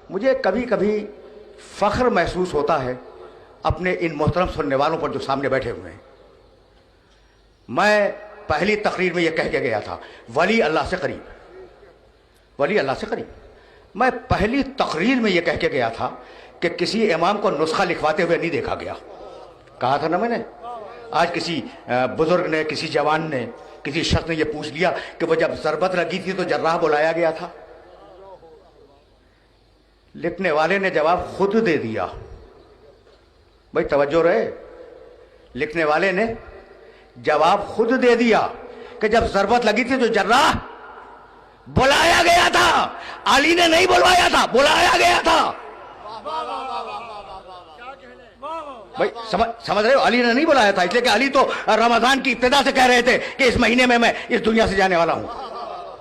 مجھے کبھی کبھی فخر محسوس ہوتا ہے اپنے ان محترم سننے والوں پر جو سامنے بیٹھے ہوئے ہیں. میں پہلی تقریر میں یہ کہہ کے گیا تھا ولی اللہ سے قریب, ولی اللہ سے قریب. میں پہلی تقریر میں یہ کہہ کے گیا تھا کہ کسی امام کو نسخہ لکھواتے ہوئے نہیں دیکھا گیا. کہا تھا نا میں نے. آج کسی بزرگ نے, کسی جوان نے, کسی شخص نے یہ پوچھ لیا کہ وہ جب ضربت لگی تھی تو جراح بلایا گیا تھا. لکھنے والے نے جواب خود دے دیا. بھائی توجہ رہے, لکھنے والے نے جواب خود دے دیا کہ جب ضربت لگی تھی تو جراح بلایا گیا تھا. علی نے نہیں بلوایا تھا, بلایا گیا تھا. بھائی سمجھ رہے ہو, علی نے نہیں بلایا تھا, اس لیے کہ علی تو رمضان کی ابتدا سے کہہ رہے تھے کہ اس مہینے میں میں اس دنیا سے جانے والا ہوں.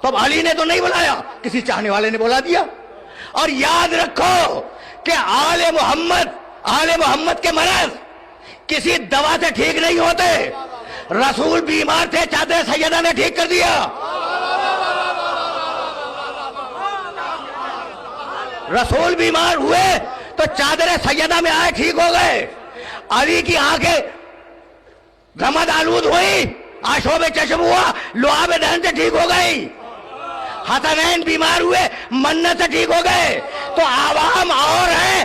تو اب علی نے تو نہیں بلایا, کسی چاہنے والے نے بلا دیا. اور یاد رکھو کہ آل محمد کے مرض کسی دوا سے ٹھیک نہیں ہوتے. رسول بیمار تھے, چادر سیدہ نے ٹھیک کر دیا. رسول بیمار ہوئے تو چادر سیدہ میں آئے, ٹھیک ہو گئے. علی کی آنکھیں رمد آلود ہوئی, آنکھوں میں چشم ہوا, لعاب دہن سے ٹھیک ہو گئی. حسنین بیمار ہوئے, منت سے ٹھیک ہو گئے. تو عوام اور ہیں,